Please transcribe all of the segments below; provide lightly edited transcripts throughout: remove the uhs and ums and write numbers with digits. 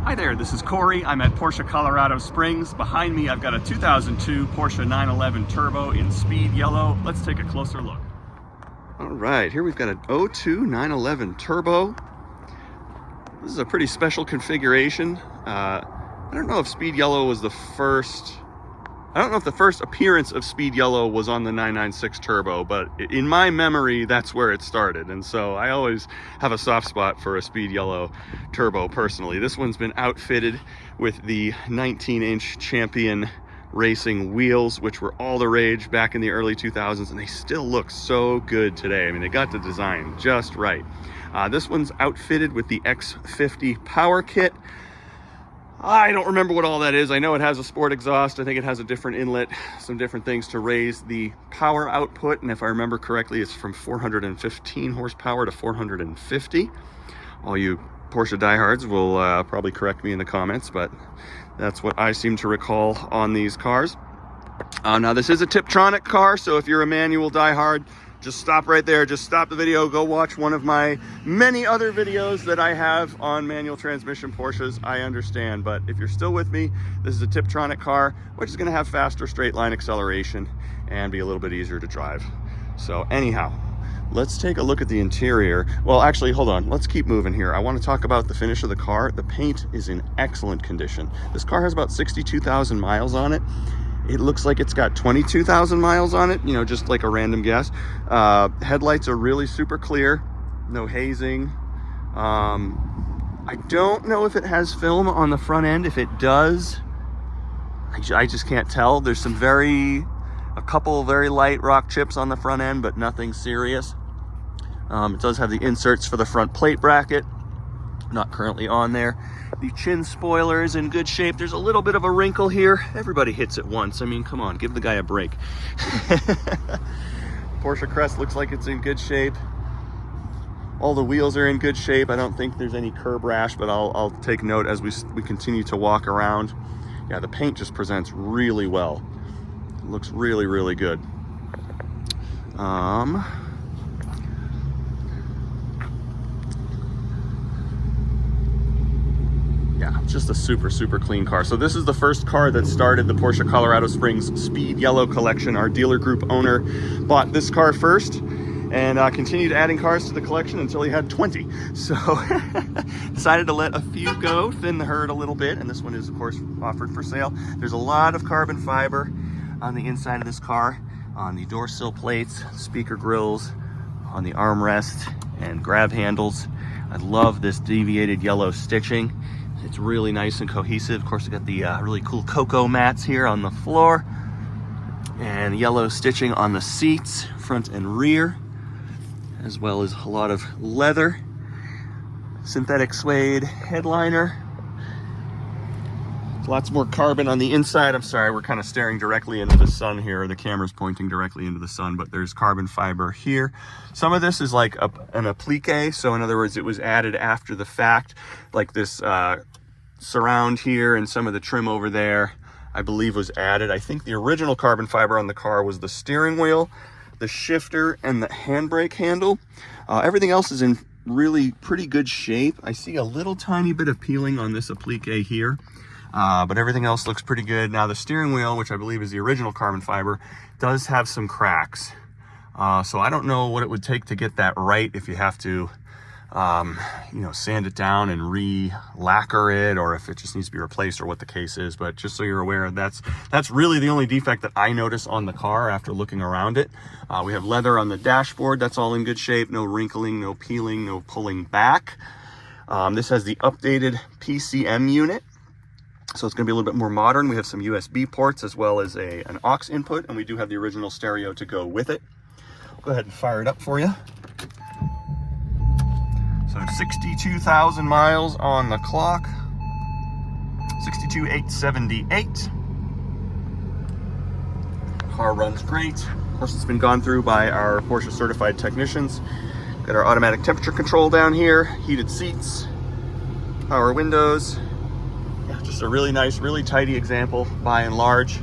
Hi there, this is Corey. I'm at Porsche Colorado Springs. Behind me, I've got a 2002 Porsche 911 Turbo in speed yellow. Let's take a closer look. All right, here we've got an 02 911 Turbo. This is a pretty special configuration. I don't know if speed yellow was the first. I don't know if the first appearance of speed yellow was on the 996 Turbo, but in my memory, that's where it started. And so I always have a soft spot for a speed yellow Turbo personally. This one's been outfitted with the 19-inch Champion racing wheels, which were all the rage back in the early 2000s, and they still look so good today. I mean, they got the design just right. This one's outfitted with the X50 Power Kit. I don't remember what all that is. I know it has a sport exhaust. I think it has a different inlet, some different things to raise the power output. And if I remember correctly, it's from 415 horsepower to 450. All you Porsche diehards will probably correct me in the comments, but that's what I seem to recall on these cars. Now this is a Tiptronic car, so if you're a manual diehard, just stop right there, just stop the video, go watch one of my many other videos that I have on manual transmission Porsches. I understand, but if you're still with me, this is a Tiptronic car, which is gonna have faster straight line acceleration and be a little bit easier to drive. So anyhow, let's take a look at the interior. Well, actually, hold on, let's keep moving here. I wanna talk about the finish of the car. The paint is in excellent condition. This car has about 62,000 miles on it. It looks like it's got 22,000 miles on it, you know, just like a random guess. Headlights are really super clear, no hazing. I don't know if it has film on the front end. If it does, I just can't tell. There's a couple very light rock chips on the front end, but nothing serious. It does have the inserts for the front plate bracket, not currently on there. The chin spoiler is in good shape. There's a little bit of a wrinkle here. Everybody hits it once. I mean, come on, give the guy a break. Porsche crest looks like it's in good shape. All the wheels are in good shape. I don't think there's any curb rash, but I'll take note as we continue to walk around. Yeah, the paint just presents really well. It looks really, really good. Yeah, just a super, super clean car. So this is the first car that started the Porsche Colorado Springs Speed Yellow collection. Our dealer group owner bought this car first and continued adding cars to the collection until he had 20. So decided to let a few go, thin the herd a little bit. And this one is, of course, offered for sale. There's a lot of carbon fiber on the inside of this car, on the door sill plates, speaker grills, on the armrest and grab handles. I love this deviated yellow stitching. It's really nice and cohesive. Of course, we got the really cool cocoa mats here on the floor and yellow stitching on the seats, front and rear, as well as a lot of leather, synthetic suede headliner. Lots more carbon on the inside. I'm sorry, we're kind of staring directly into the sun here. The camera's pointing directly into the sun, but there's carbon fiber here. Some of this is like an applique. So in other words, it was added after the fact, like this surround here and some of the trim over there, I believe was added. I think the original carbon fiber on the car was the steering wheel, the shifter, and the handbrake handle. Everything else is in really pretty good shape. I see a little tiny bit of peeling on this applique here. But everything else looks pretty good. Now the steering wheel, which I believe is the original carbon fiber, does have some cracks. So I don't know what it would take to get that right, if you have to, sand it down and re-lacquer it, or if it just needs to be replaced, or what the case is. But just so you're aware, that's really the only defect that I notice on the car after looking around it. We have leather on the dashboard. That's all in good shape. No wrinkling, no peeling, no pulling back. This has the updated PCM unit. So it's going to be a little bit more modern. We have some USB ports as well as an aux input, and we do have the original stereo to go with it. Go ahead and fire it up for you. So 62,000 miles on the clock. 62,878. Car runs great. Of course, it's been gone through by our Porsche certified technicians. Got our automatic temperature control down here, heated seats, power windows. Just a really nice, really tidy example by and large,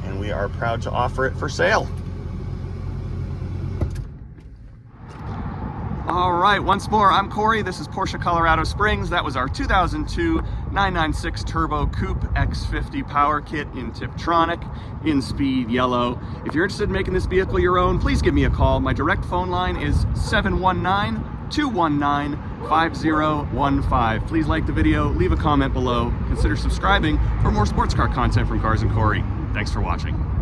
and we are proud to offer it for sale. All right, once more, I'm Corey. This is Porsche Colorado Springs. That was our 2002 996 Turbo Coupe X50 Power Kit in Tiptronic, in speed yellow. If you're interested in making this vehicle your own, please give me a call. My direct phone line is 719-219-5015. Please like the video, leave a comment below, consider subscribing for more sports car content from Cars and Corey. Thanks for watching.